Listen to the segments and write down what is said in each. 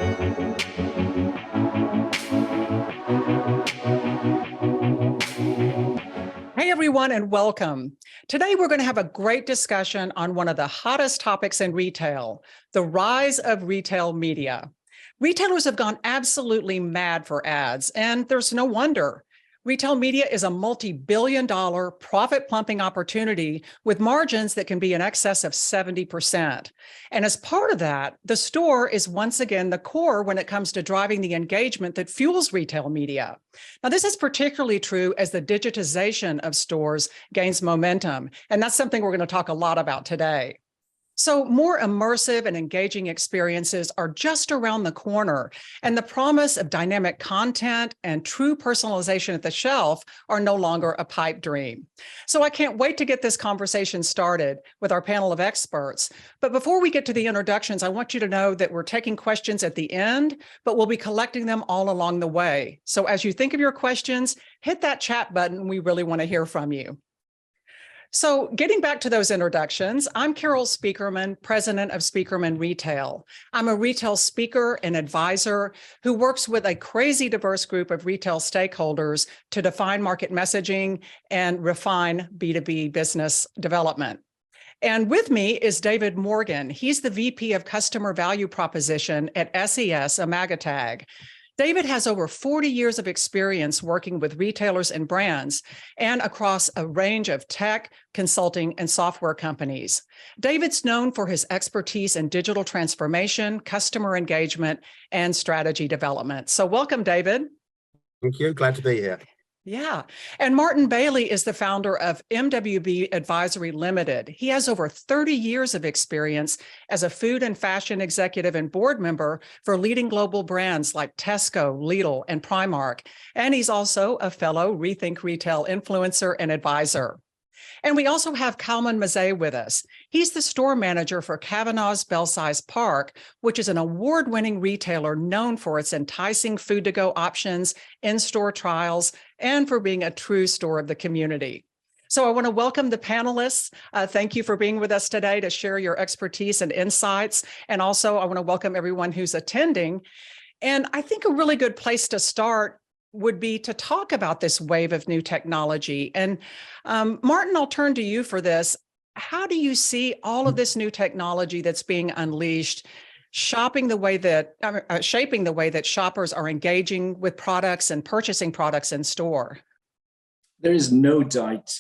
Hey everyone, and welcome. Today we're going to have a great discussion on one of the hottest topics in retail, the rise of retail media. Retailers have gone absolutely mad for ads, and there's no wonder. Retail media is a multi-billion-dollar profit-plumping opportunity with margins that can be in excess of 70%. And as part of that, the store is once again the core when it comes to driving the engagement that fuels retail media. Now, this is particularly true as the digitization of stores gains momentum, and that's something we're going to talk a lot about today. So more immersive and engaging experiences are just around the corner, and the promise of dynamic content and true personalization at the shelf are no longer a pipe dream. So I can't wait to get this conversation started with our panel of experts. But before we get to the introductions, I want you to know that we're taking questions at the end, but we'll be collecting them all along the way. So as you think of your questions, hit that chat button. We really want to hear from you. So getting back to those introductions, I'm Carol Spieckerman, president of Spieckerman Retail. I'm a retail speaker and advisor who works with a crazy diverse group of retail stakeholders to define market messaging and refine B2B business development. And with me is David Morgan. He's the VP of Customer Value Proposition at SES-imagotag. David has over 40 years of experience working with retailers and brands and across a range of tech, consulting, and software companies. David's known for his expertise in digital transformation, customer engagement, and strategy development. So welcome, David. Thank you. Glad to be here. Yeah. And Martin Bailie is the founder of MWB Advisory Limited. He has over 30 years of experience as a food and fashion executive and board member for leading global brands like Tesco, Lidl, and Primark. And he's also a fellow Rethink retail influencer and advisor. And we also have Kalman Mezei with us. He's the store manager for Kavanaugh's Belsize Park, which is an award-winning retailer known for its enticing food-to-go options, in-store trials, and for being a true store of the community. So I want to welcome the panelists. Thank you for being with us today to share your expertise and insights. And also I want to welcome everyone who's attending. And I think a really good place to start would be to talk about this wave of new technology. And Martin, I'll turn to you for this. How do you see all of this new technology that's being unleashed shaping the way that shoppers are engaging with products and purchasing products in store? There is no doubt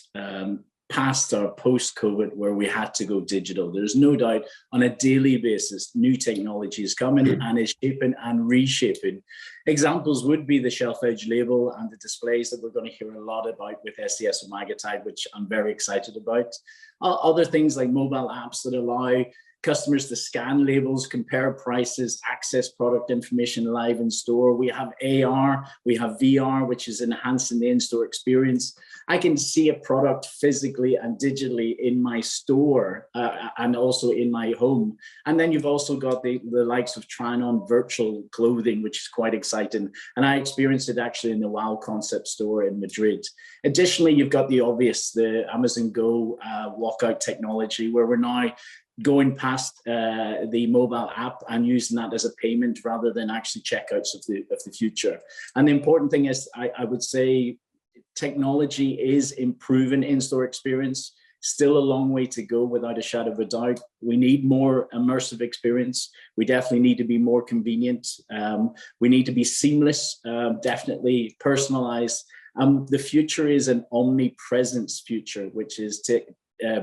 past or post-COVID where we had to go digital. There's no doubt on a daily basis, new technology is coming and is shaping and reshaping. Examples would be the shelf edge label and the displays that we're going to hear a lot about with SES-imagotag, which I'm very excited about. Other things like mobile apps that allow customers to scan labels, compare prices, access product information live in store. We have AR, we have VR, which is enhancing the in-store experience. I can see a product physically and digitally in my store and also in my home. And then you've also got the likes of trying on virtual clothing, which is quite exciting. And I experienced it actually in the WOW concept store in Madrid. Additionally, you've got the obvious, the Amazon Go walkout technology, where we're now going past the mobile app and using that as a payment rather than actually checkouts of the future. And the important thing is, I would say technology is improving in-store experience. Still a long way to go without a shadow of a doubt. We need more immersive experience. We definitely need to be more convenient. We need to be seamless, definitely personalized. The future is an omnipresence future, which is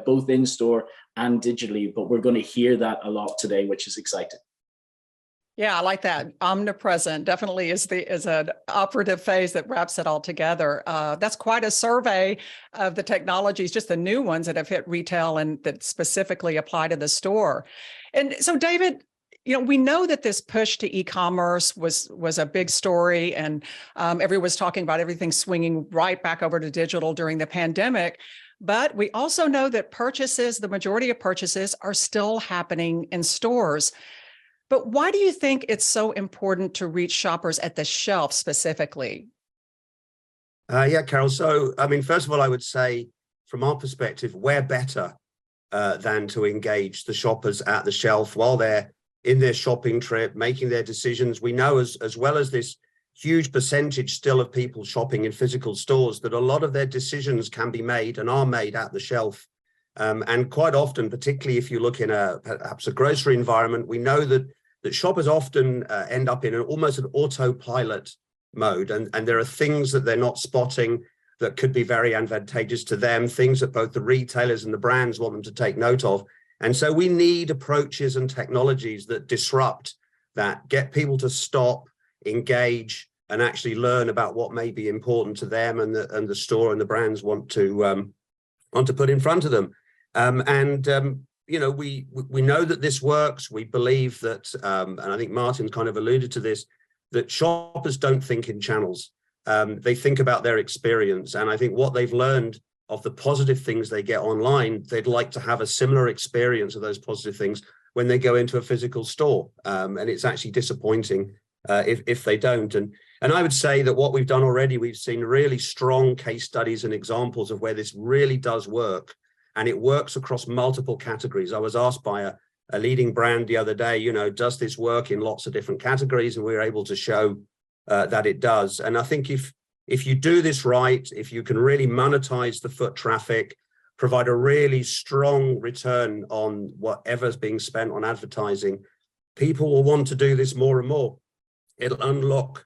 both in-store and digitally, but we're going to hear that a lot today, which is exciting. Yeah, I like that. Omnipresent definitely is an operative phrase that wraps it all together. That's quite a survey of the technologies, just the new ones that have hit retail and that specifically apply to the store. And so, David, we know that this push to e-commerce was a big story, and everyone was talking about everything swinging right back over to digital during the pandemic. But we also know that the majority of purchases are still happening in stores. But why do you think it's so important to reach shoppers at the shelf specifically? Yeah, Carol. So, I mean, first of all, I would say from our perspective, we're better than to engage the shoppers at the shelf while they're in their shopping trip, making their decisions. We know as well as this huge percentage still of people shopping in physical stores, that a lot of their decisions can be made and are made at the shelf. And quite often, particularly if you look in perhaps a grocery environment, we know that shoppers often end up in almost an autopilot mode. And there are things that they're not spotting that could be very advantageous to them, things that both the retailers and the brands want them to take note of. And so we need approaches and technologies that disrupt that, get people to stop, engage, and actually learn about what may be important to them and the store and the brands want to put in front of them. You know, we know that this works. We believe that, and I think Martin kind of alluded to this, that shoppers don't think in channels. They think about their experience. And I think what they've learned of the positive things they get online, they'd like to have a similar experience of those positive things when they go into a physical store. And it's actually disappointing if they don't. And I would say that what we've done already, we've seen really strong case studies and examples of where this really does work. And it works across multiple categories. I was asked by a leading brand the other day, you know, does this work in lots of different categories? And we were able to show that it does. And I think if you do this right, if you can really monetize the foot traffic, provide a really strong return on whatever's being spent on advertising, people will want to do this more and more. It'll unlock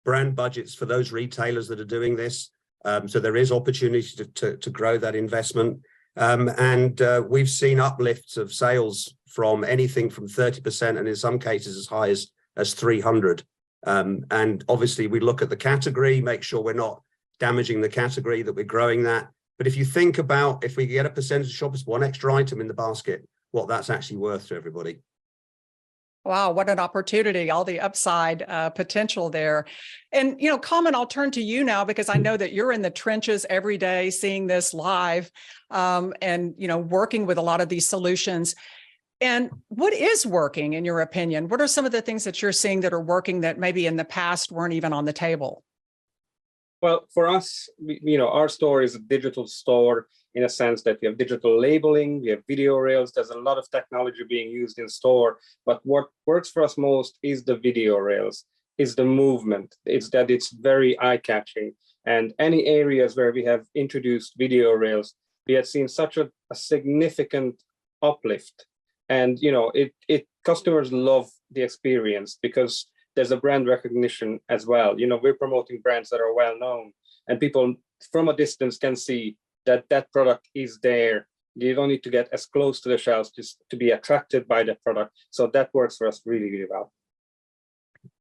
brand budgets for those retailers that are doing this. So there is opportunity to grow that investment. We've seen uplifts of sales from anything from 30% and in some cases as high as 300. And obviously we look at the category, make sure we're not damaging the category, that we're growing that. But if you think about, if we get a percentage of shoppers, one extra item in the basket, what that's actually worth to everybody. Wow, what an opportunity, all the upside potential there. And, you know, Kalman, I'll turn to you now because I know that you're in the trenches every day seeing this live and, you know, working with a lot of these solutions. And what is working in your opinion? What are some of the things that you're seeing that are working that maybe in the past weren't even on the table? Well, for us, you know, our store is a digital store in a sense that we have digital labeling, we have video rails. There's a lot of technology being used in store, but what works for us most is the video rails, is the movement. It's that it's very eye-catching. And any areas where we have introduced video rails, we have seen such a significant uplift. And, you know, customers love the experience because there's a brand recognition as well. You know, we're promoting brands that are well known and people from a distance can see that that product is there. You don't need to get as close to the shelves just to be attracted by the product. So that works for us really, really well.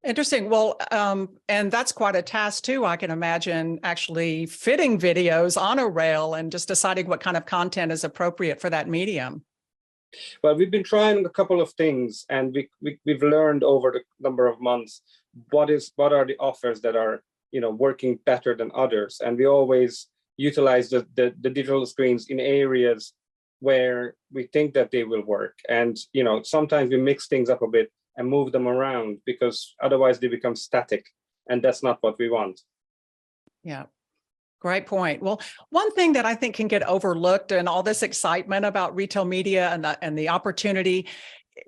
Interesting. Well, and that's quite a task too, I can imagine, actually fitting videos on a rail and just deciding what kind of content is appropriate for that medium. Well, we've been trying a couple of things and we've learned over the number of months what are the offers that are, you know, working better than others. And we always utilize the digital screens in areas where we think that they will work. And, you know, sometimes we mix things up a bit and move them around because otherwise they become static. And that's not what we want. Yeah. Great point. Well, one thing that I think can get overlooked in all this excitement about retail media and the opportunity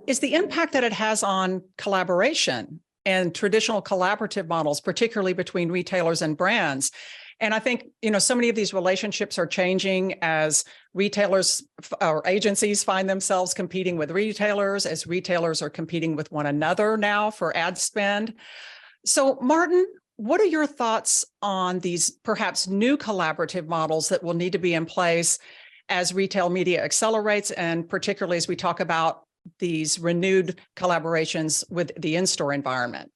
is the impact that it has on collaboration and traditional collaborative models, particularly between retailers and brands. And I think, you know, so many of these relationships are changing as retailers or agencies find themselves competing with retailers, as retailers are competing with one another now for ad spend. So, Martin, what are your thoughts on these perhaps new collaborative models that will need to be in place as retail media accelerates, and particularly as we talk about these renewed collaborations with the in-store environment?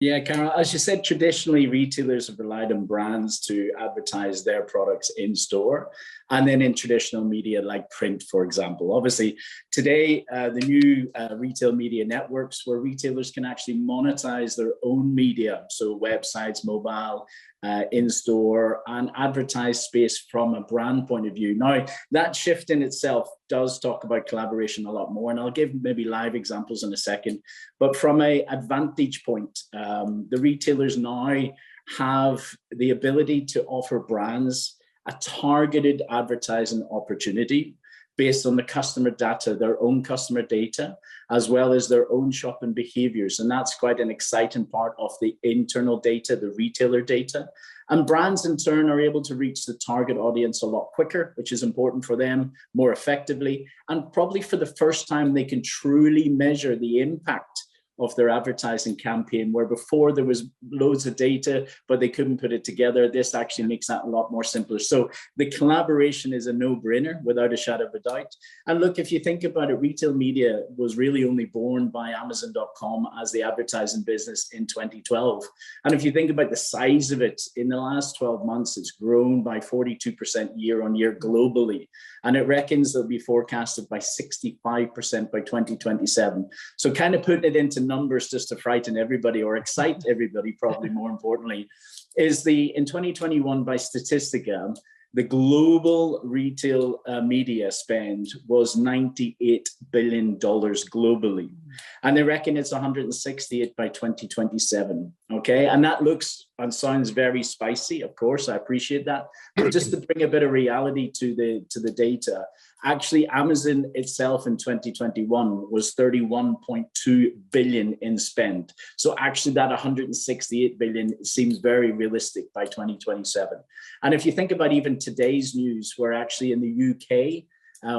Yeah, Carol, as you said, traditionally retailers have relied on brands to advertise their products in store and then in traditional media like print, for example. Obviously, today, the new retail media networks where retailers can actually monetize their own media, so websites, mobile, in-store, and advertise space from a brand point of view. Now, that shift in itself does talk about collaboration a lot more, and I'll give maybe live examples in a second. But from a advantage point, the retailers now have the ability to offer brands a targeted advertising opportunity based on the customer data, their own customer data, as well as their own shopping behaviors. And that's quite an exciting part of the internal data, the retailer data. And brands in turn are able to reach the target audience a lot quicker, which is important for them, more effectively. And probably for the first time, they can truly measure the impact of their advertising campaign, where before there was loads of data, but they couldn't put it together. This actually makes that a lot more simpler. So the collaboration is a no-brainer without a shadow of a doubt. And look, if you think about it, retail media was really only born by Amazon.com as the advertising business in 2012. And if you think about the size of it, in the last 12 months, it's grown by 42% year on year globally. And it reckons they'll be forecasted by 65% by 2027. So kind of putting it into numbers just to frighten everybody or excite everybody, probably more importantly, is in 2021 by Statistica, the global retail media spend was $98 billion globally. And they reckon it's 168 by 2027, okay? And that looks and sounds very spicy, of course, I appreciate that. But just to bring a bit of reality to the data, actually Amazon itself in 2021 was 31.2 billion in spend. So actually that 168 billion seems very realistic by 2027. And if you think about even today's news, where actually in the UK,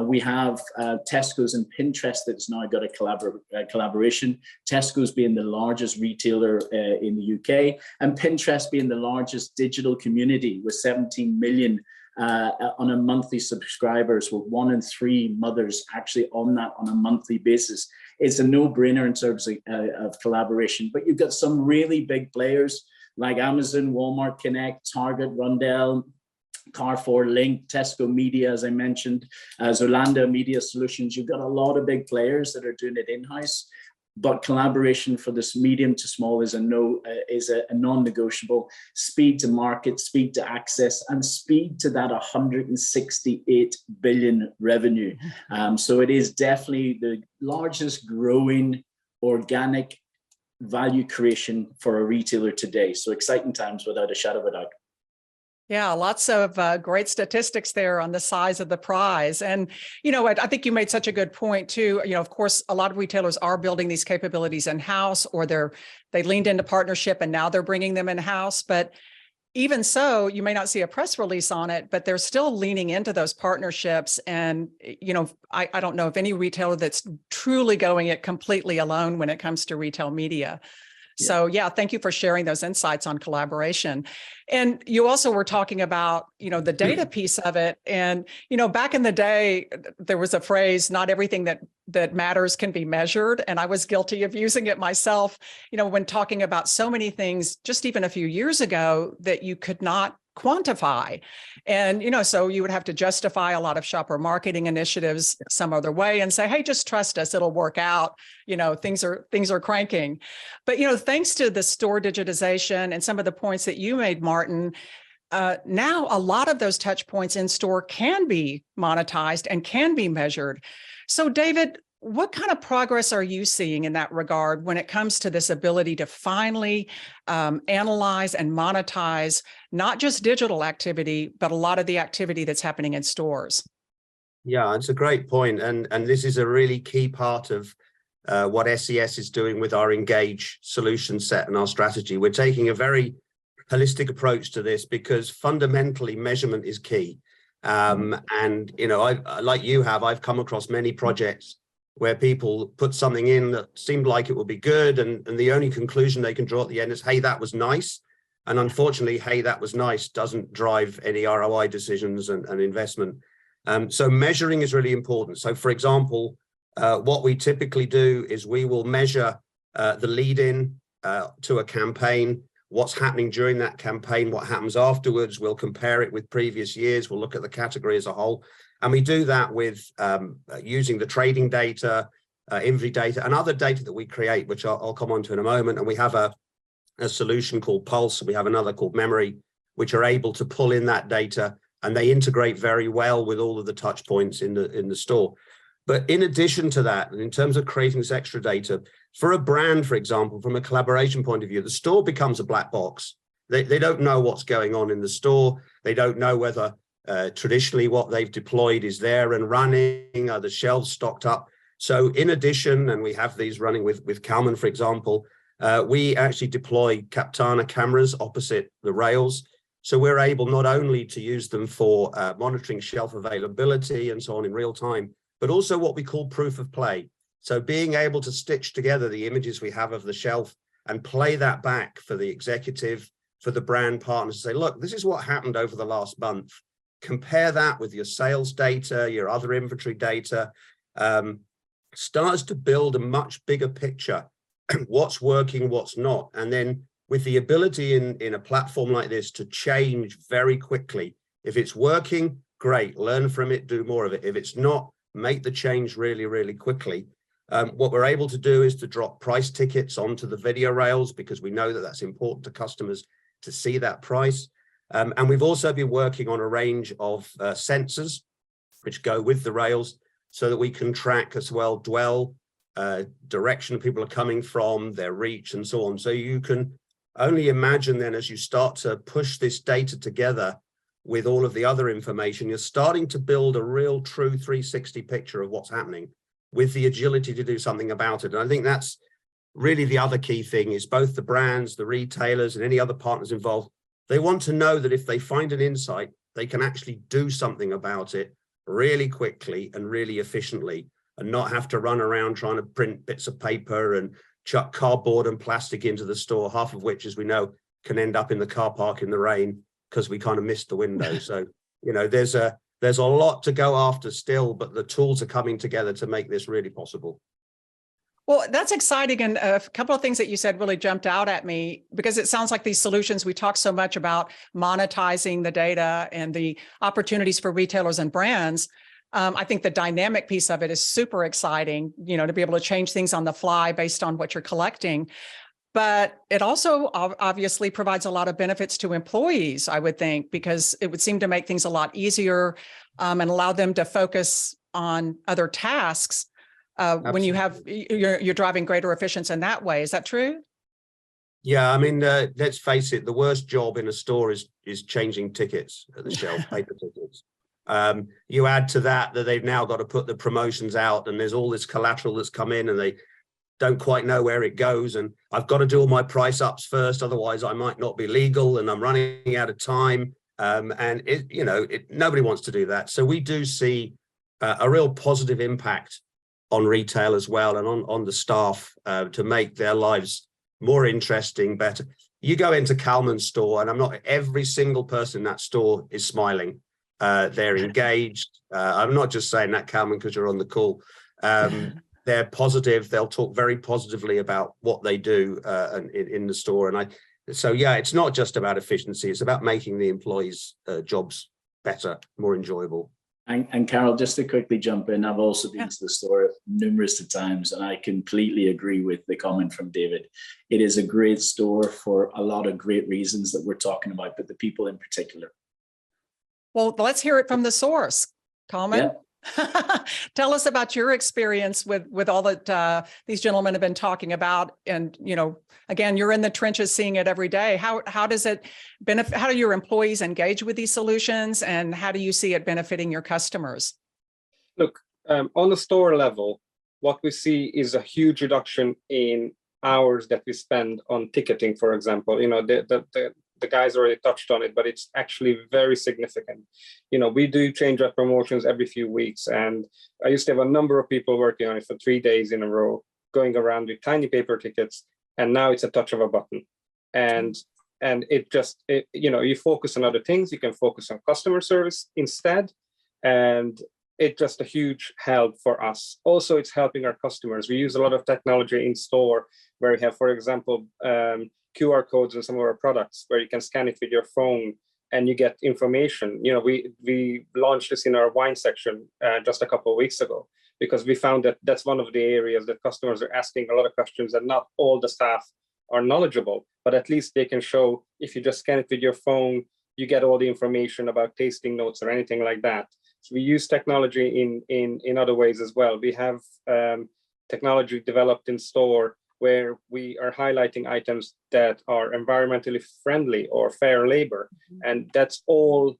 we have Tesco's and Pinterest that's now got a collaboration. Tesco's being the largest retailer in the UK, and Pinterest being the largest digital community with 17 million on a monthly subscribers, with 1 in 3 mothers actually on that on a monthly basis. It's a no-brainer in terms of collaboration. But you've got some really big players like Amazon, Walmart Connect, Target, Rundell, Carrefour, Link, Tesco Media, as I mentioned, Zolanda Media Solutions. You've got a lot of big players that are doing it in-house, but collaboration for this medium to small is a non-negotiable. Speed to market, speed to access, and speed to that 168 billion revenue. So it is definitely the largest growing organic value creation for a retailer today. So exciting times without a shadow of a doubt. Yeah, lots of great statistics there on the size of the prize. And, you know, I think you made such a good point too. You know, of course, a lot of retailers are building these capabilities in-house, or they leaned into partnership and now they're bringing them in-house. But even so, you may not see a press release on it, but they're still leaning into those partnerships. And, you know, I don't know of any retailer that's truly going it completely alone when it comes to retail media. Yeah. So yeah, thank you for sharing those insights on collaboration. And you also were talking about, you know, the data piece of it. And, you know, back in the day, there was a phrase, not everything that matters can be measured. And I was guilty of using it myself, you know, when talking about so many things just even a few years ago that you could not quantify. And, you know, so you would have to justify a lot of shopper marketing initiatives some other way and say, hey, just trust us, it'll work out. You know, things are cranking. But, you know, thanks to the store digitization and some of the points that you made, Martin, now a lot of those touch points in store can be monetized and can be measured. So David, what kind of progress are you seeing in that regard when it comes to this ability to finally analyze and monetize not just digital activity, but a lot of the activity that's happening in stores? Yeah, it's a great point. And this is a really key part of what SES is doing with our Engage solution set and our strategy. We're taking a very holistic approach to this because fundamentally measurement is key. And, you know, I've come across many projects where people put something in that seemed like it would be good, and the only conclusion they can draw at the end is, hey, that was nice. And unfortunately, hey, that was nice doesn't drive any ROI decisions and investment. So measuring is really important. So for example, what we typically do is we will measure the lead in to a campaign, what's happening during that campaign, what happens afterwards. We'll compare it with previous years. We'll look at the category as a whole. And we do that with using the trading data, inventory data, and other data that we create, which I'll come on to in a moment. And we have a solution called Pulse. We have another called Memory, which are able to pull in that data, and they integrate very well with all of the touch points in the store. But in addition to that, and in terms of creating this extra data, for a brand, for example, from a collaboration point of view, the store becomes a black box. They don't know what's going on in the store. They don't know whether Traditionally, what they've deployed is there and running, the shelves stocked up. So in addition, and we have these running with Kalman, for example, we actually deploy Captana cameras opposite the rails. So we're able not only to use them for monitoring shelf availability and so on in real time, but also what we call proof of play. So being able to stitch together the images we have of the shelf and play that back for the executive, for the brand partners to say, look, this is what happened over the last month. Compare that with your sales data, your other inventory data, starts to build a much bigger picture, what's working, what's not. And then with the ability in a platform like this to change very quickly, if it's working, great, learn from it, do more of it. If it's not, make the change really, really quickly. What we're able to do is to drop price tickets onto the video rails because we know that that's important to customers to see that price. And we've also been working on a range of sensors which go with the rails so that we can track as well dwell, direction people are coming from, their reach and so on. So you can only imagine then as you start to push this data together with all of the other information, you're starting to build a real true 360 picture of what's happening with the agility to do something about it. And I think that's really the other key thing is both the brands, the retailers and any other partners involved, they want to know that if they find an insight, they can actually do something about it really quickly and really efficiently and not have to run around trying to print bits of paper and chuck cardboard and plastic into the store, half of which, as we know, can end up in the car park in the rain because we kind of missed the window. So, you know, there's a lot to go after still, but the tools are coming together to make this really possible. Well, that's exciting. And a couple of things that you said really jumped out at me because it sounds like these solutions, we talk so much about monetizing the data and the opportunities for retailers and brands. I think the dynamic piece of it is super exciting, you know, to be able to change things on the fly based on what you're collecting. But it also obviously provides a lot of benefits to employees, I would think, because it would seem to make things a lot easier and allow them to focus on other tasks when you have, you're driving greater efficiency in that way. Is that true? Yeah, I mean, let's face it, the worst job in a store is changing tickets at the shelf, paper tickets. You add to that they've now got to put the promotions out and there's all this collateral that's come in and they don't quite know where it goes. And I've got to do all my price ups first, otherwise I might not be legal and I'm running out of time. And nobody wants to do that. So we do see a real positive impact on retail as well and on the staff to make their lives more interesting, better. You go into Kalman's store and every single person in that store is smiling. They're engaged. I'm not just saying that, Kalman, because you're on the call. They're positive. They'll talk very positively about what they do in the store. So yeah, it's not just about efficiency. It's about making the employees' jobs better, more enjoyable. And Carol, just to quickly jump in, I've also been to the store numerous times, and I completely agree with the comment from David. It is a great store for a lot of great reasons that we're talking about, but the people in particular. Well, let's hear it from the source. Kalman, yeah. Tell us about your experience with all that these gentlemen have been talking about. And, you know, again, you're in the trenches seeing it every day. How does it benefit? How do your employees engage with these solutions? And how do you see it benefiting your customers? Look, on the store level, what we see is a huge reduction in hours that we spend on ticketing, for example. You know, the guys already touched on it, but it's actually very significant. You know, we do change our promotions every few weeks, and I used to have a number of people working on it for 3 days in a row, going around with tiny paper tickets, and now it's a touch of a button. And you focus on other things. You can focus on customer service instead, and it's just a huge help for us. Also, it's helping our customers. We use a lot of technology in store where we have, for example, QR codes on some of our products where you can scan it with your phone and you get information. You know, we launched this in our wine section just a couple of weeks ago because we found that that's one of the areas that customers are asking a lot of questions and not all the staff are knowledgeable, but at least they can show if you just scan it with your phone, you get all the information about tasting notes or anything like that. So we use technology in other ways as well. We have technology developed in store where we are highlighting items that are environmentally friendly or fair labor. And that's all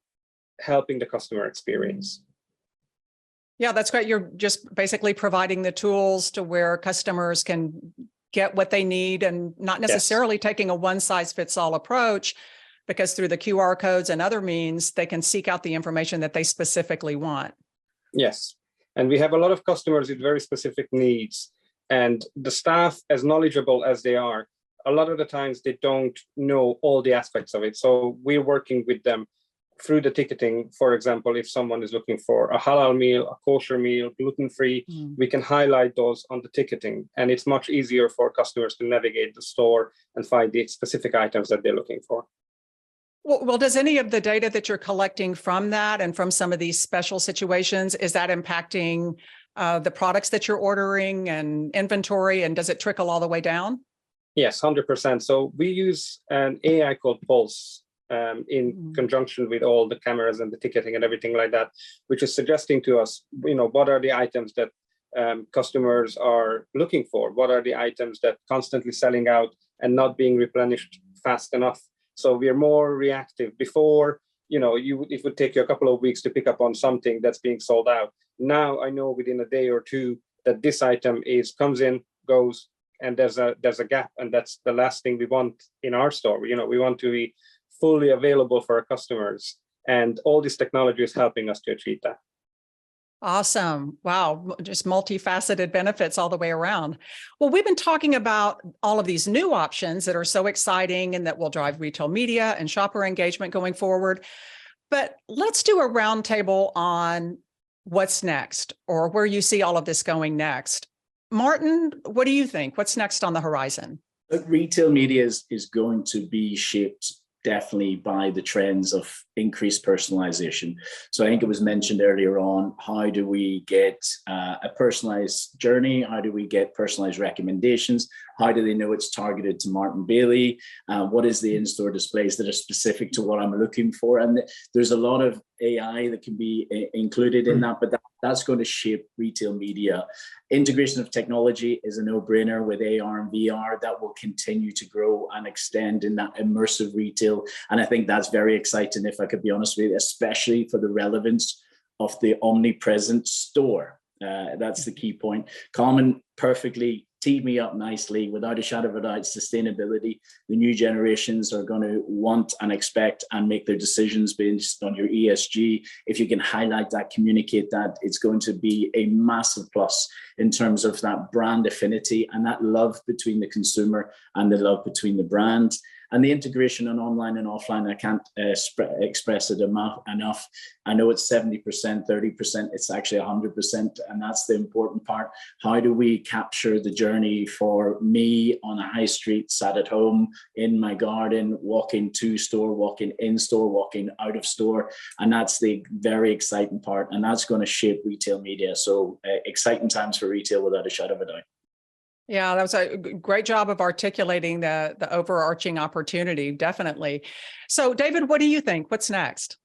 helping the customer experience. Yeah, that's great. You're just basically providing the tools to where customers can get what they need and not necessarily taking a one-size-fits-all approach, because through the QR codes and other means, they can seek out the information that they specifically want. Yes. And we have a lot of customers with very specific needs, and the staff, as knowledgeable as they are, a lot of the times they don't know all the aspects of it. So we're working with them through the ticketing. For example, if someone is looking for a halal meal, a kosher meal, gluten-free, we can highlight those on the ticketing, and it's much easier for customers to navigate the store and find the specific items that they're looking for. Well, does any of the data that you're collecting from that and from some of these special situations, is that impacting the products that you're ordering and inventory, and does it trickle all the way down? Yes, 100%. So we use an AI called Pulse in conjunction with all the cameras and the ticketing and everything like that, which is suggesting to us, what are the items that customers are looking for? What are the items that constantly selling out and not being replenished fast enough? So we are more reactive. Before, it would take you a couple of weeks to pick up on something that's being sold out. Now I know within a day or two that this item comes in, goes, and there's a gap, and that's the last thing we want in our store. We want to be fully available for our customers, and all this technology is helping us to achieve that. Awesome. Wow. Just multifaceted benefits all the way around. Well, we've been talking about all of these new options that are so exciting and that will drive retail media and shopper engagement going forward. But let's do a roundtable on what's next, or where you see all of this going next. Martin, what do you think? What's next on the horizon? Retail media is going to be shaped definitely by the trends of increased personalization. So I think it was mentioned earlier on, how do we get a personalized journey? How do we get personalized recommendations? How do they know it's targeted to Martin Bailie? What is the in-store displays that are specific to what I'm looking for? And there's a lot of AI that can be included in that, but that's going to shape retail media. Integration of technology is a no-brainer with AR and VR. That will continue to grow and extend in that immersive retail. And I think that's very exciting, if I could be honest with you, especially for the relevance of the omnipresent store. That's the key point. Kalman perfectly teed me up nicely. Without a shadow of a doubt, sustainability. The new generations are going to want and expect and make their decisions based on your ESG. If you can highlight that, communicate that, it's going to be a massive plus in terms of that brand affinity and that love between the consumer and the love between the brand. And the integration on online and offline, I can't express it enough. I know it's 70%, 30%, it's actually 100%. And that's the important part. How do we capture the journey for me on a high street, sat at home, in my garden, walking to store, walking in store, walking out of store? And that's the very exciting part. And that's going to shape retail media. So exciting times for retail without a shadow of a doubt. Yeah, that was a great job of articulating the overarching opportunity, definitely. So, David, what do you think? What's next?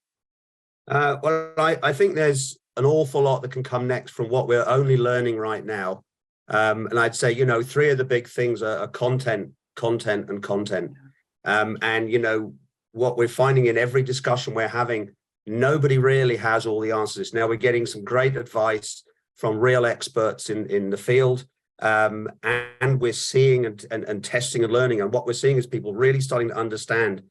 Well, I think there's an awful lot that can come next from what we're only learning right now. And I'd say, three of the big things are content, and content. And, what we're finding in every discussion we're having, nobody really has all the answers. Now we're getting some great advice from real experts in the field. And we're seeing and testing and learning. And what we're seeing is people really starting to understand,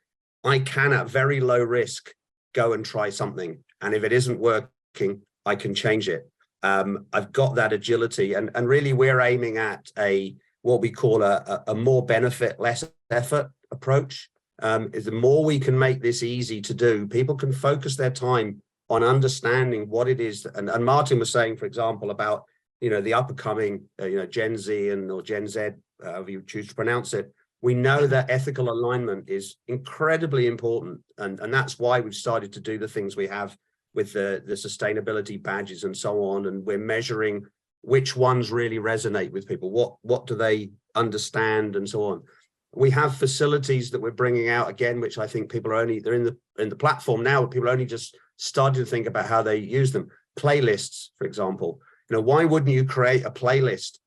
I can at very low risk go and try something. And if it isn't working, I can change it. I've got that agility. And really we're aiming at what we call a more benefit, less effort approach. Is the more we can make this easy to do, people can focus their time on understanding what it is. And Martin was saying, for example, about the upcoming, Gen Z or Gen Z, however you choose to pronounce it. We know that ethical alignment is incredibly important. And that's why we've started to do the things we have with the sustainability badges and so on. And we're measuring which ones really resonate with people. What do they understand and so on. We have facilities that we're bringing out again, which I think people are they're in the platform now. People are only just starting to think about how they use them. Playlists, for example. Why wouldn't you create a playlist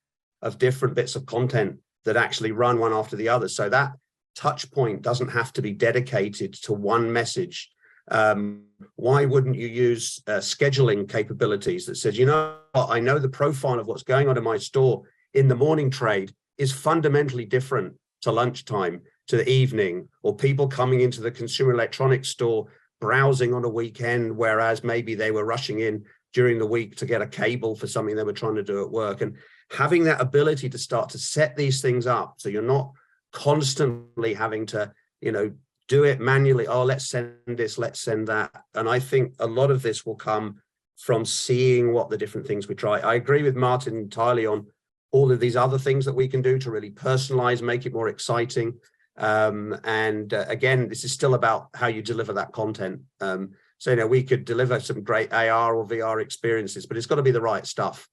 of different bits of content that actually run one after the other? So that touch point doesn't have to be dedicated to one message. Why wouldn't you use scheduling capabilities that says, you know what, I know the profile of what's going on in my store in the morning trade is fundamentally different to lunchtime, to the evening, or people coming into the consumer electronics store browsing on a weekend, whereas maybe they were rushing in during the week to get a cable for something they were trying to do at work. And having that ability to start to set these things up so you're not constantly having to, you know, do it manually. Oh, let's send this, let's send that. And I think a lot of this will come from seeing what the different things we try. I agree with Martin entirely on all of these other things that we can do to really personalize, make it more exciting. Again, this is still about how you deliver that content. So, you know, we could deliver some great AR or VR experiences, but it's got to be the right stuff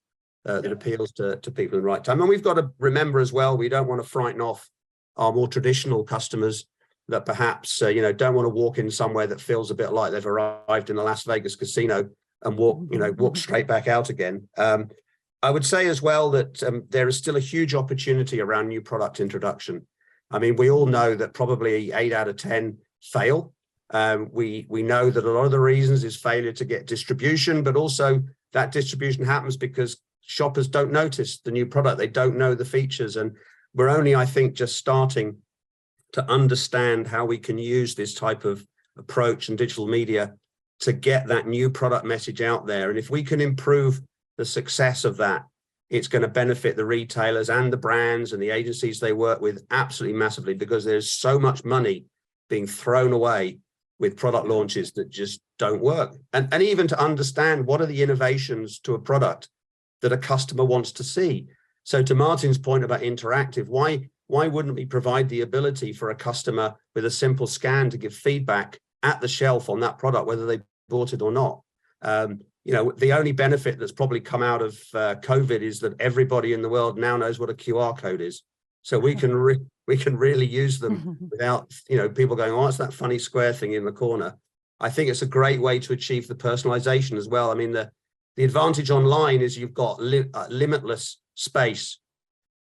that appeals to people in the right time. And we've got to remember as well, we don't want to frighten off our more traditional customers that perhaps, you know, don't want to walk in somewhere that feels a bit like they've arrived in the Las Vegas casino and walk straight back out again. I would say as well that there is still a huge opportunity around new product introduction. I mean, we all know that probably 8 out of 10 fail. We know that a lot of the reasons is failure to get distribution, but also that distribution happens because shoppers don't notice the new product. They don't know the features. And we're only, I think, just starting to understand how we can use this type of approach and digital media to get that new product message out there. And if we can improve the success of that, it's going to benefit the retailers and the brands and the agencies they work with absolutely massively, because there's so much money being thrown away with product launches that just don't work. And even to understand what are the innovations to a product that a customer wants to see. So to Martin's point about interactive, why wouldn't we provide the ability for a customer with a simple scan to give feedback at the shelf on that product, whether they bought it or not? You know, the only benefit that's probably come out of COVID is that everybody in the world now knows what a QR code is. So we can really use them without, you know, people going, oh, it's that funny square thing in the corner. I think it's a great way to achieve the personalization as well. I mean, the advantage online is you've got limitless space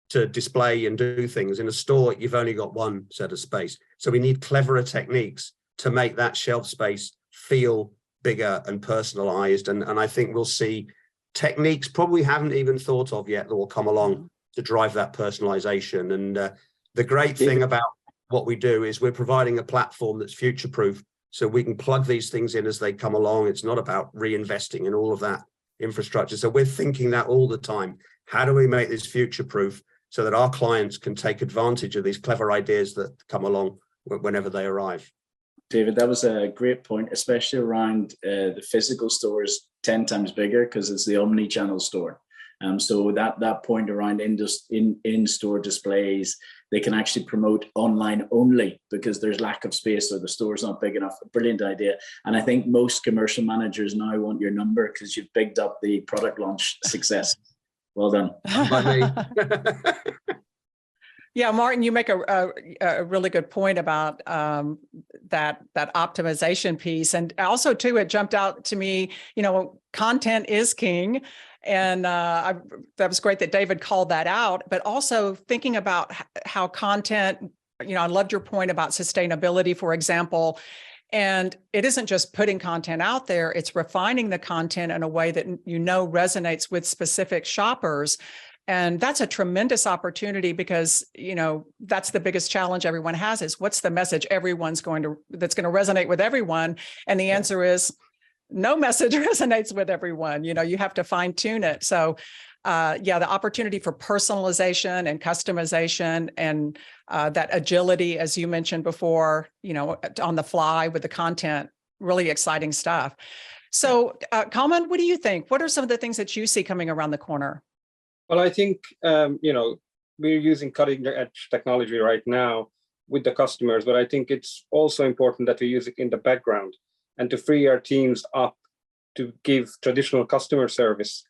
to display and do things. In a store, you've only got one set of space. So we need cleverer techniques to make that shelf space feel bigger and personalized. And I think we'll see techniques probably haven't even thought of yet that will come along to drive that personalization. And the great thing about what we do is we're providing a platform that's future-proof, so we can plug these things in as they come along. It's not about reinvesting in all of that infrastructure. So we're thinking that all the time. How do we make this future-proof so that our clients can take advantage of these clever ideas that come along whenever they arrive? David, that was a great point, especially around the physical store is 10 times bigger because it's the omni-channel store. So that point around in-store displays, they can actually promote online only because there's lack of space or the store's not big enough. A brilliant idea. And I think most commercial managers now want your number because you've bigged up the product launch success. Well done. Yeah, Martin, you make a really good point about that optimization piece. And also, too, it jumped out to me, you know, content is king. And that was great that David called that out. But also thinking about how content, you know, I loved your point about sustainability, for example. And it isn't just putting content out there, it's refining the content in a way that, you know, resonates with specific shoppers. And that's a tremendous opportunity because, you know, that's the biggest challenge everyone has is what's the message that's going to resonate with everyone? And the answer is no message resonates with everyone. You know, you have to fine tune it. So yeah, the opportunity for personalization and customization and that agility, as you mentioned before, you know, on the fly with the content, really exciting stuff. So Kalman, what do you think? What are some of the things that you see coming around the corner? Well, I think, you know, we're using cutting edge technology right now with the customers, but I think it's also important that we use it in the background and to free our teams up to give traditional customer service.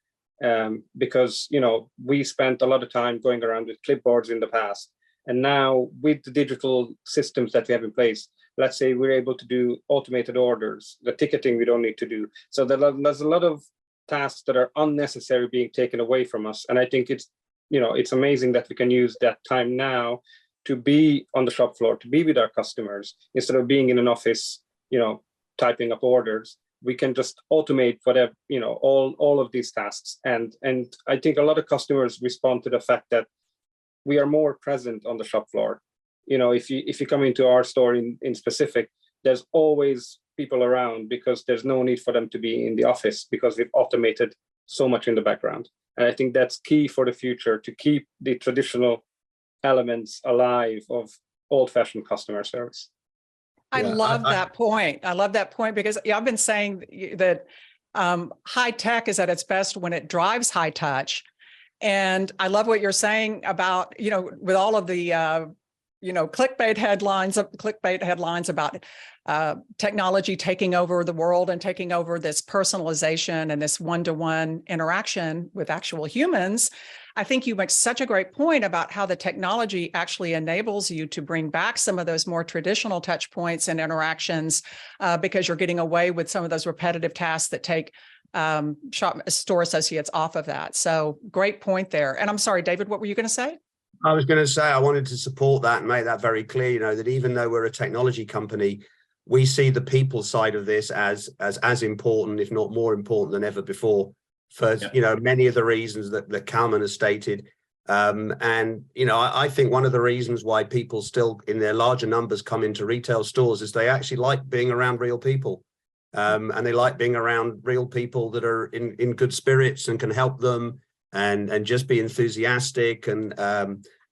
Because, you know, we spent a lot of time going around with clipboards in the past. And now with the digital systems that we have in place, let's say we're able to do automated orders, the ticketing we don't need to do. So there's a lot of tasks that are unnecessary being taken away from us. And I think it's, you know, it's amazing that we can use that time now to be on the shop floor, to be with our customers instead of being in an office, you know, typing up orders, we can just automate whatever, all of these tasks. And I think a lot of customers respond to the fact that we are more present on the shop floor. If you come into our store in specific, there's always people around because there's no need for them to be in the office because we've automated so much in the background. And I think that's key for the future, to keep the traditional elements alive of old-fashioned customer service. I love that point. I love that point because I've been saying that high tech is at its best when it drives high touch. And I love what you're saying about, with all of the, clickbait headlines about technology taking over the world and taking over this personalization and this one-to-one interaction with actual humans. I think you make such a great point about how the technology actually enables you to bring back some of those more traditional touch points and interactions because you're getting away with some of those repetitive tasks that take store associates off of that. So great point there. And I'm sorry, David, what were you going to say? I was going to say, I wanted to support that and make that very clear, that even though we're a technology company, we see the people side of this as important, if not more important than ever before, for many of the reasons that Kalman has stated. I think one of the reasons why people still in their larger numbers come into retail stores is they actually like being around real people. And they like being around real people that are in good spirits and can help them and just be enthusiastic. And,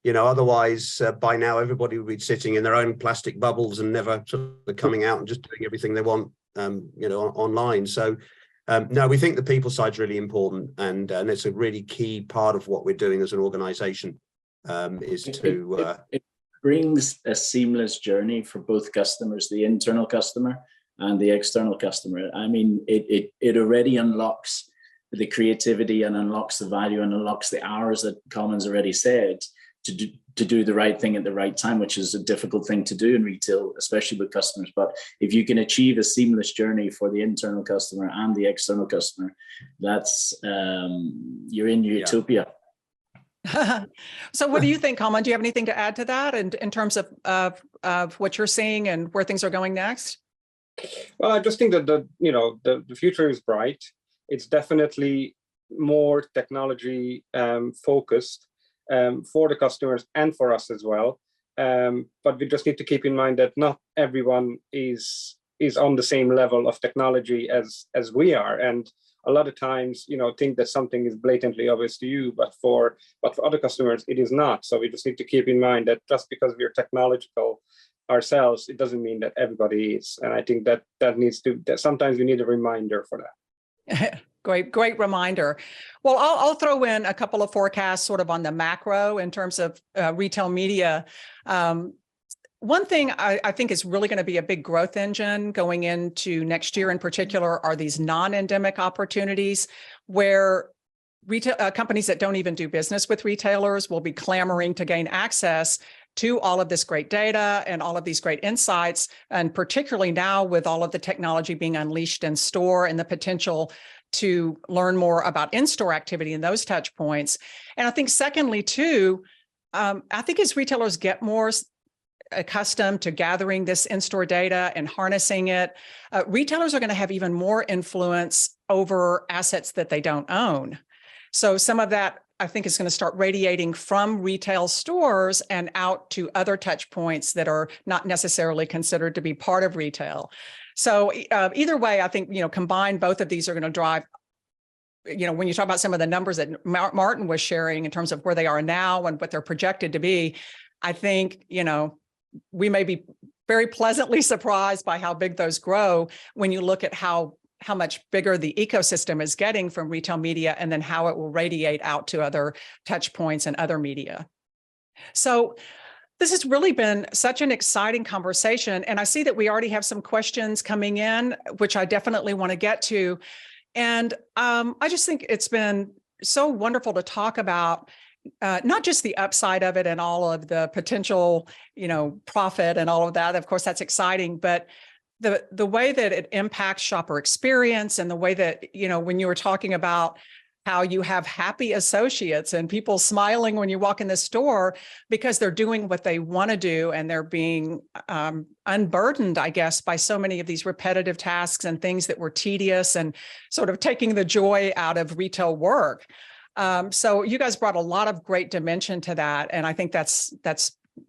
otherwise by now everybody would be sitting in their own plastic bubbles and never sort of coming out and just doing everything they want, online. So no, we think the people side's really important, and it's a really key part of what we're doing as an organization, it brings a seamless journey for both customers, the internal customer and the external customer. I mean, it already unlocks the creativity and unlocks the value and unlocks the hours that Kalman's already said to do the right thing at the right time, which is a difficult thing to do in retail, especially with customers. But if you can achieve a seamless journey for the internal customer and the external customer, that's you're in utopia. So what do you think, Kalman? Do you have anything to add to that in terms of what you're seeing and where things are going next? Well, I just think that the future is bright. It's definitely more technology focused for the customers and for us as well. But we just need to keep in mind that not everyone is on the same level of technology as we are. And a lot of times, think that something is blatantly obvious to you, but for other customers, it is not. So we just need to keep in mind that just because we're technological ourselves, it doesn't mean that everybody is. And I think that sometimes we need a reminder for that. Great reminder. Well, I'll throw in a couple of forecasts sort of on the macro in terms of retail media. One thing I think is really going to be a big growth engine going into next year in particular are these non-endemic opportunities where retail companies that don't even do business with retailers will be clamoring to gain access to all of this great data and all of these great insights, and particularly now with all of the technology being unleashed in store and the potential to learn more about in-store activity and those touch points. And I think secondly, too, I think as retailers get more accustomed to gathering this in-store data and harnessing it, retailers are going to have even more influence over assets that they don't own. So some of that, I think, is going to start radiating from retail stores and out to other touch points that are not necessarily considered to be part of retail. So either way, I think, combined, both of these are going to drive, when you talk about some of the numbers that Martin was sharing in terms of where they are now and what they're projected to be, I think, we may be very pleasantly surprised by how big those grow when you look at how much bigger the ecosystem is getting from retail media and then how it will radiate out to other touch points and other media. So this has really been such an exciting conversation. And I see that we already have some questions coming in, which I definitely want to get to. And I just think it's been so wonderful to talk about not just the upside of it and all of the potential, profit and all of that. Of course, that's exciting, but the way that it impacts shopper experience and the way that, when you were talking about how you have happy associates and people smiling when you walk in the store because they're doing what they want to do and they're being unburdened, I guess, by so many of these repetitive tasks and things that were tedious and sort of taking the joy out of retail work. So you guys brought a lot of great dimension to that. And I think that's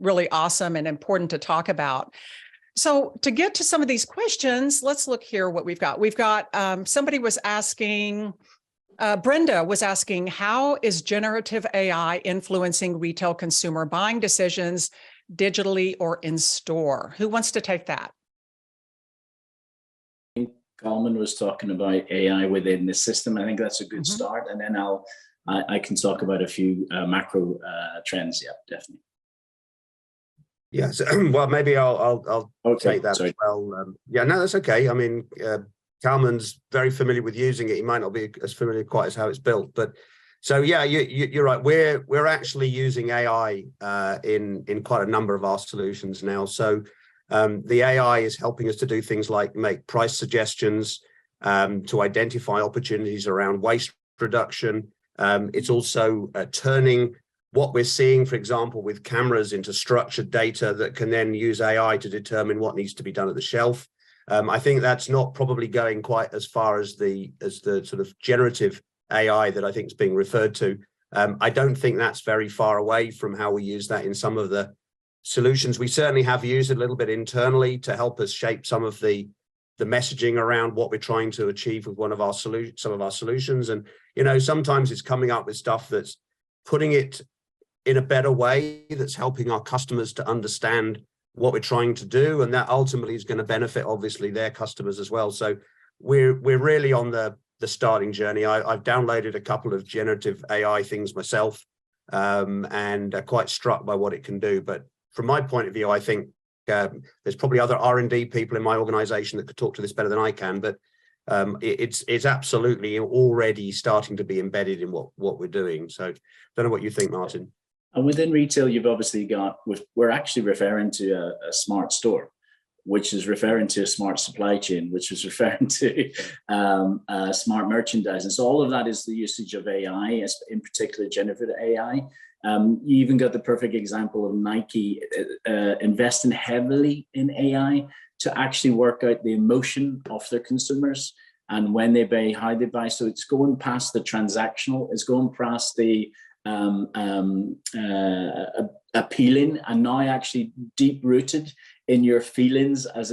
really awesome and important to talk about. So to get to some of these questions, let's look here what we've got. We've got somebody was asking, Brenda was asking, how is generative AI influencing retail consumer buying decisions digitally or in store? Who wants to take that? Kalman was talking about AI within the system. I think that's a good start. And then I can talk about a few macro trends. Yeah, definitely. Yes, well, maybe I'll take that as well. Yeah, no, that's okay. I mean, Kalman's very familiar with using it. He might not be as familiar quite as how it's built, but so yeah, you're right. We're actually using AI in quite a number of our solutions now. So the AI is helping us to do things like make price suggestions, to identify opportunities around waste reduction. It's also turning what we're seeing, for example, with cameras into structured data that can then use AI to determine what needs to be done at the shelf. I think that's not probably going quite as far as the sort of generative AI that I think is being referred to. I don't think that's very far away from how we use that in some of the solutions. We certainly have used it a little bit internally to help us shape some of the messaging around what we're trying to achieve with some of our solutions. And, you know, sometimes it's coming up with stuff that's putting it in a better way, that's helping our customers to understand what we're trying to do. And that ultimately is going to benefit, obviously, their customers as well. So we're really on the starting journey. I've downloaded a couple of generative AI things myself, and quite struck by what it can do. But from my point of view, I think there's probably other R&D people in my organization that could talk to this better than I can, but it's absolutely already starting to be embedded in what we're doing. So don't know what you think, Martin. And within retail, you've obviously got, we're actually referring to a smart store, which is referring to a smart supply chain, which is referring to smart merchandising. So all of that is the usage of AI, in particular generative AI. You even got the perfect example of Nike investing heavily in AI to actually work out the emotion of their consumers and when they buy, how they buy. So it's going past the transactional, it's going past the appealing, and now actually deep rooted in your feelings as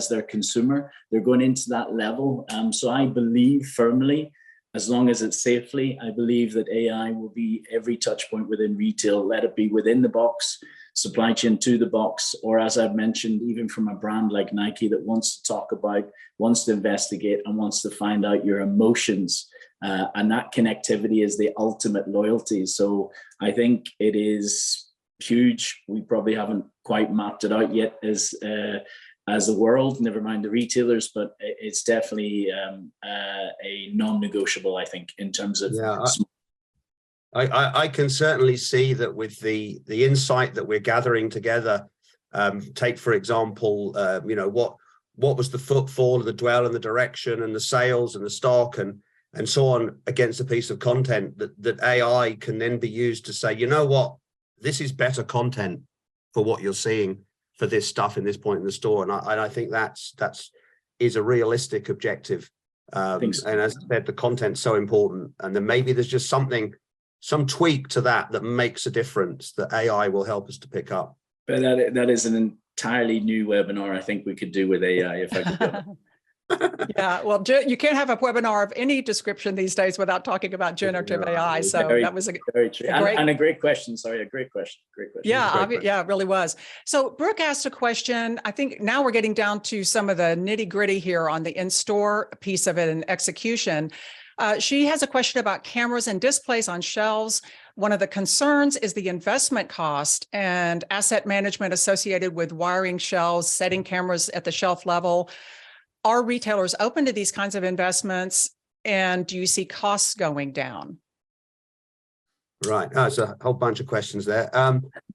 their consumer. They're going into that level. So I believe firmly, as long as it's safely, I believe that AI will be every touch point within retail, let it be within the box, supply chain to the box, or as I've mentioned, even from a brand like Nike that wants to talk about, wants to investigate, and wants to find out your emotions. And that connectivity is the ultimate loyalty. So I think it is huge. We probably haven't quite mapped it out yet as the world, never mind the retailers, but it's definitely a non-negotiable, I think, in terms of. Yeah, I can certainly see that with the insight that we're gathering together. Take, for example, you know, what was the footfall, the dwell, and the direction, and the sales, and the stock, and so on against a piece of content that AI can then be used to say, you know what, this is better content for what you're seeing for this stuff in this point in the store. And I think that is a realistic objective. And as I said, the content's so important. And then maybe there's just some tweak to that makes a difference that AI will help us to pick up. But that is an entirely new webinar I think we could do with AI if I could go. Yeah, well, you can't have a webinar of any description these days without talking about generative AI. So that was a great question. Sorry, a great question. Great question. Yeah, yeah, it really was. So Brooke asked a question. I think now we're getting down to some of the nitty gritty here on the in-store piece of it and execution. She has a question about cameras and displays on shelves. One of the concerns is the investment cost and asset management associated with wiring shelves, setting cameras at the shelf level. Are retailers open to these kinds of investments, and do you see costs going down? Right, it's a whole bunch of questions there.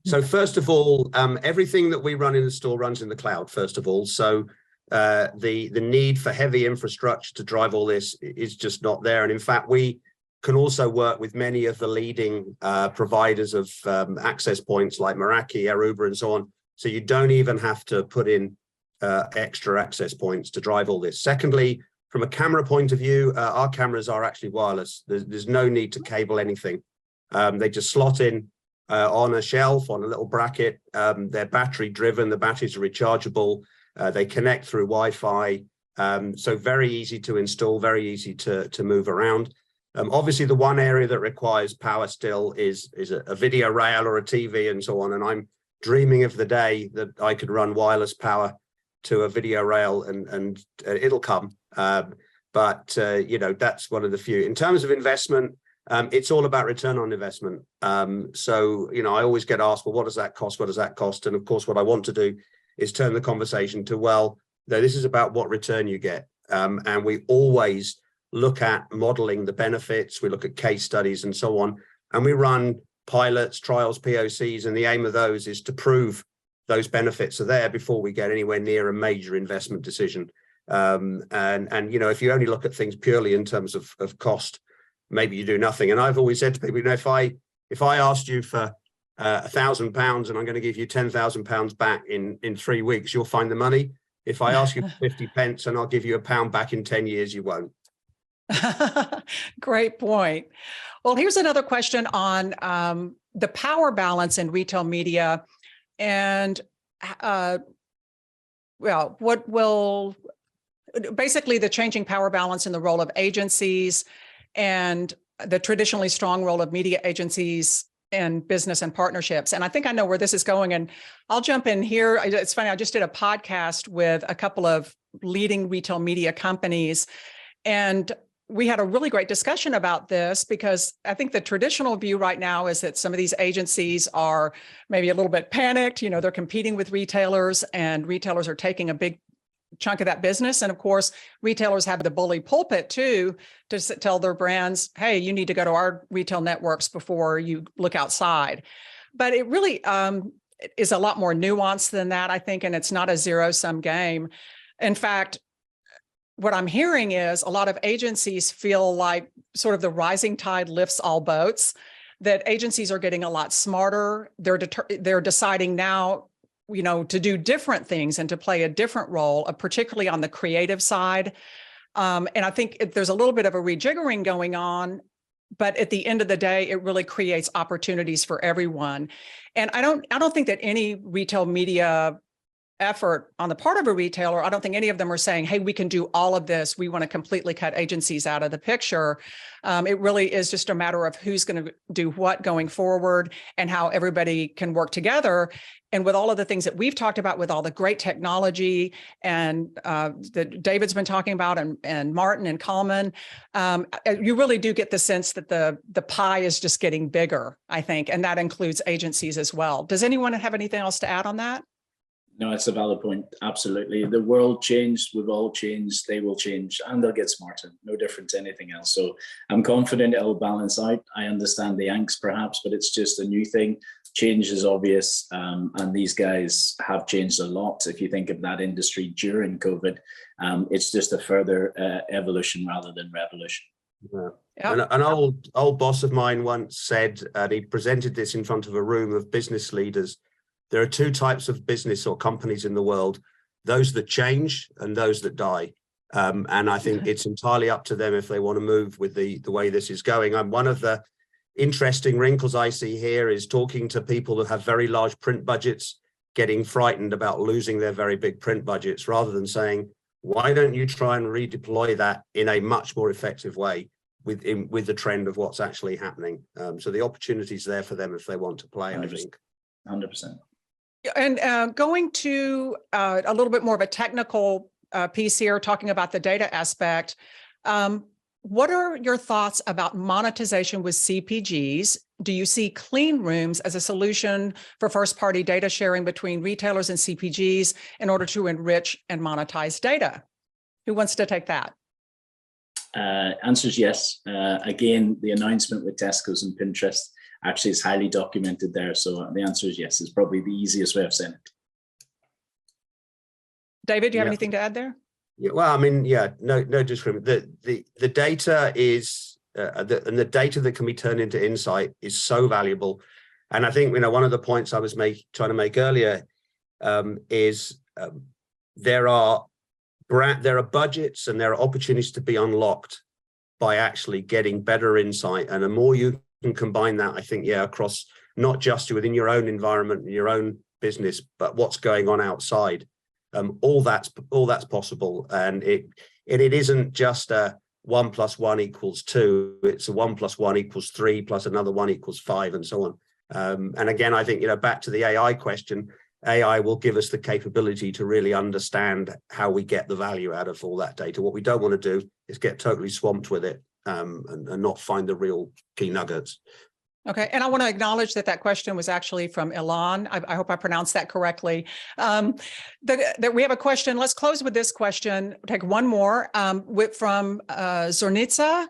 So first of all, everything that we run in the store runs in the cloud, first of all. So the need for heavy infrastructure to drive all this is just not there. And in fact, we can also work with many of the leading providers of access points like Meraki, Aruba, and so on. So you don't even have to put in extra access points to drive all this. Secondly, from a camera point of view, our cameras are actually wireless. There's no need to cable anything. They just slot in on a shelf, on a little bracket. They're battery driven, the batteries are rechargeable. They connect through Wi-Fi. So very easy to install, very easy to move around. Obviously, the one area that requires power still is a video rail or a TV and so on. And I'm dreaming of the day that I could run wireless power to a video rail, and it'll come. But you know, that's one of the few. In terms of investment, it's all about return on investment. So, you know, I always get asked, well, what does that cost? What does that cost? And of course, what I want to do is turn the conversation to, well, no, this is about what return you get. And we always look at modeling the benefits. We look at case studies and so on. And we run pilots, trials, POCs, and the aim of those is to prove those benefits are there before we get anywhere near a major investment decision. And you know, if you only look at things purely in terms of cost, maybe you do nothing. And I've always said to people, you know, if I asked you for £1,000 and I'm going to give you £10,000 back in 3 weeks, you'll find the money. If I ask you for 50 pence and I'll give you £1 back in 10 years, you won't. Great point. Well, here's another question on the power balance in retail media, and well, what will basically the changing power balance in the role of agencies and the traditionally strong role of media agencies in business and partnerships. And I think I know where this is going, and I'll jump in here. It's funny, I just did a podcast with a couple of leading retail media companies, and we had a really great discussion about this, because I think the traditional view right now is that some of these agencies are maybe a little bit panicked. You know, they're competing with retailers, and retailers are taking a big chunk of that business. And of course, retailers have the bully pulpit too, to tell their brands, hey, you need to go to our retail networks before you look outside. But it really is a lot more nuanced than that, I think, and it's not a zero-sum game. In fact, what I'm hearing is a lot of agencies feel like sort of the rising tide lifts all boats, that agencies are getting a lot smarter. They're deciding now, you know, to do different things and to play a different role, particularly on the creative side. And I think there's a little bit of a rejiggering going on, but at the end of the day, it really creates opportunities for everyone. And I don't think that any retail media effort on the part of a retailer, I don't think any of them are saying, hey, we can do all of this. We want to completely cut agencies out of the picture. It really is just a matter of who's going to do what going forward and how everybody can work together. And with all of the things that we've talked about, with all the great technology and that David's been talking about, and Martin and Kalman, you really do get the sense that the pie is just getting bigger, I think, and that includes agencies as well. Does anyone have anything else to add on that? No, it's a valid point. Absolutely. The world changed. We've all changed. They will change, and they'll get smarter. No different to anything else. So I'm confident it'll balance out. I understand the angst perhaps, but it's just a new thing. Change is obvious. And these guys have changed a lot. If you think of that industry during COVID, it's just a further evolution rather than revolution. Yeah. Yep. An old boss of mine once said, he presented this in front of a room of business leaders: there are two types of business or companies in the world, those that change and those that die. And I think it's entirely up to them if they want to move with the way this is going. One of the interesting wrinkles I see here is talking to people that have very large print budgets, getting frightened about losing their very big print budgets, rather than saying, why don't you try and redeploy that in a much more effective way with the trend of what's actually happening. So the opportunity's there for them if they want to play, 100%. I think. 100%. And going to a little bit more of a technical piece here, talking about the data aspect. What are your thoughts about monetization with CPGs? Do you see clean rooms as a solution for first-party data sharing between retailers and CPGs in order to enrich and monetize data? Who wants to take that? Answer is yes. Again, the announcement with Tesco's and Pinterest actually is highly documented there. So the answer is yes. It's probably the easiest way of saying it. David, do you have anything to add there? Yeah, well, I mean, yeah, no discrimination. The data is and the data that can be turned into insight is so valuable. And I think, one of the points I was trying to make earlier is there are budgets and there are opportunities to be unlocked by actually getting better insight. And the more you can combine that, I think, across not just within your own environment and your own business, but what's going on outside, all that's possible. And it isn't just a 1 + 1 = 2. It's a 1 + 1 = 3 plus another 1 = 5, and so on. And again, I think, back to the AI question, AI will give us the capability to really understand how we get the value out of all that data. What we don't want to do is get totally swamped with it and not find the real key nuggets. Okay, and I want to acknowledge that question was actually from Ilan. I hope I pronounced that correctly. That we have a question. Let's close with this question. Take one more from Zornitsa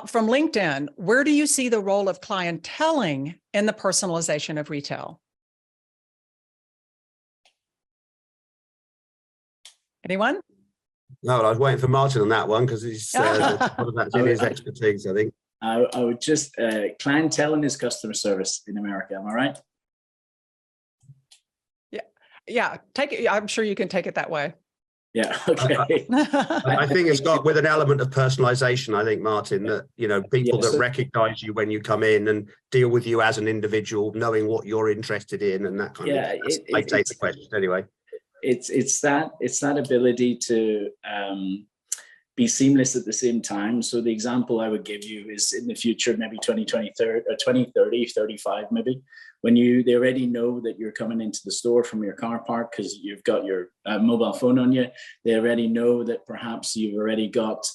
from LinkedIn. Where do you see the role of clienteling in the personalization of retail? Anyone? No, I was waiting for Martin on that one because he's that's in his expertise, I think. I would just clienteling is customer service in America. Am I right? Yeah. Take it. I'm sure you can take it that way. Yeah. Okay. I think it's got with an element of personalization. I think, Martin, that people that recognize you when you come in and deal with you as an individual, knowing what you're interested in, and that kind of. I take the question anyway. It's that ability to be seamless at the same time. So the example I would give you is in the future, maybe 2023 or 2030, 35 maybe, when they already know that you're coming into the store from your car park because you've got your mobile phone on you. They already know that perhaps you've already got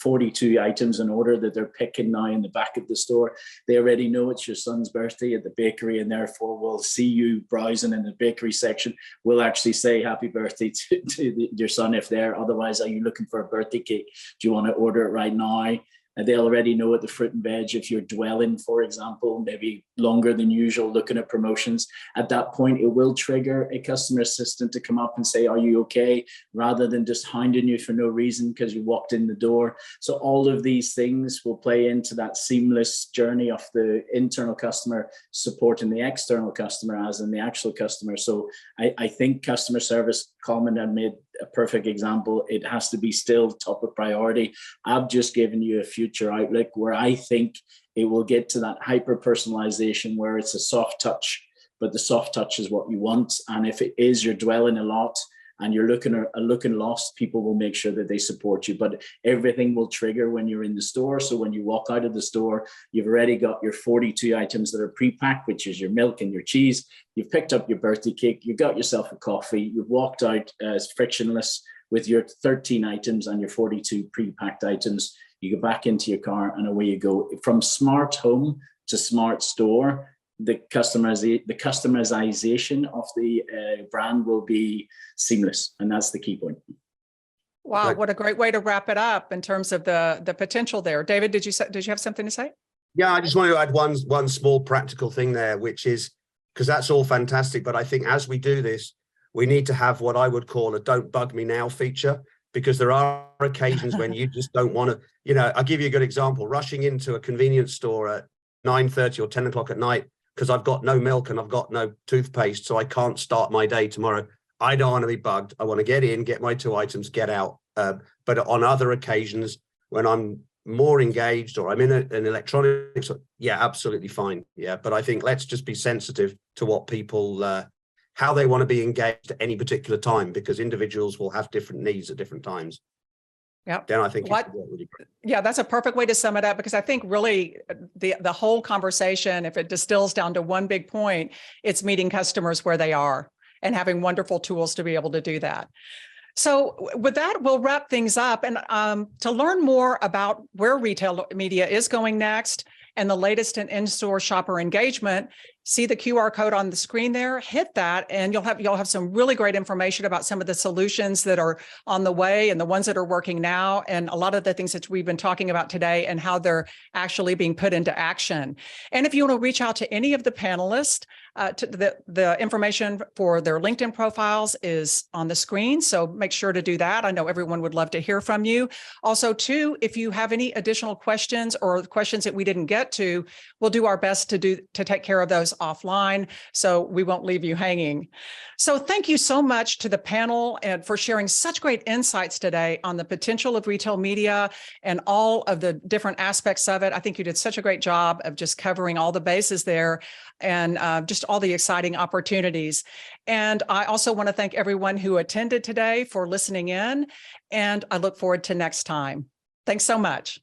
42 items in order that they're picking now in the back of the store. They already know it's your son's birthday at the bakery, and therefore will see you browsing in the bakery section. We'll actually say happy birthday to your son if they're. Otherwise, are you looking for a birthday cake? Do you want to order it right now? And they already know at the fruit and veg, if you're dwelling, for example, maybe longer than usual, looking at promotions, at that point, it will trigger a customer assistant to come up and say, are you okay? Rather than just hounding you for no reason because you walked in the door. So all of these things will play into that seamless journey of the internal customer supporting the external customer as in the actual customer. So I think customer service, Kalman had made a perfect example. It has to be still top of priority. I've just given you a future outlook where I think it will get to that hyper personalization where it's a soft touch, but the soft touch is what you want. And if it is you're dwelling a lot and you're looking lost, people will make sure that they support you. But everything will trigger when you're in the store. So when you walk out of the store, you've already got your 42 items that are pre-packed, which is your milk and your cheese. You've picked up your birthday cake. You've got yourself a coffee. You've walked out as frictionless with your 13 items and your 42 pre-packed items. You go back into your car and away you go. From smart home to smart store, the customization of the brand will be seamless, and that's the key point. Wow, what a great way to wrap it up in terms of the potential there. David, did you have something to say? Yeah, I just want to add one small practical thing there, which is because that's all fantastic, but I think as we do this, we need to have what I would call a "don't bug me now" feature, because there are occasions when you just don't want to. I'll give you a good example: rushing into a convenience store at 9:30 or 10 o'clock at night. Because I've got no milk and I've got no toothpaste, so I can't start my day tomorrow. I don't want to be bugged. I want to get in, get my 2 items, get out. But on other occasions, when I'm more engaged or I'm in an electronics, yeah, absolutely fine. Yeah, but I think let's just be sensitive to what people, how they want to be engaged at any particular time, because individuals will have different needs at different times. Yeah. Then I think really great. Yeah, that's a perfect way to sum it up, because I think really the whole conversation, if it distills down to one big point, it's meeting customers where they are and having wonderful tools to be able to do that. So with that, we'll wrap things up. And to learn more about where retail media is going next and the latest in store shopper engagement, see the QR code on the screen there, hit that, and you'll have some really great information about some of the solutions that are on the way and the ones that are working now, and a lot of the things that we've been talking about today and how they're actually being put into action. And if you want to reach out to any of the panelists, the information for their LinkedIn profiles is on the screen, so make sure to do that. I know everyone would love to hear from you. Also, too, if you have any additional questions or questions that we didn't get to, we'll do our best to take care of those offline, so we won't leave you hanging. So thank you so much to the panel and for sharing such great insights today on the potential of retail media and all of the different aspects of it. I think you did such a great job of just covering all the bases there and just all the exciting opportunities. And I also want to thank everyone who attended today for listening in, and I look forward to next time. Thanks so much.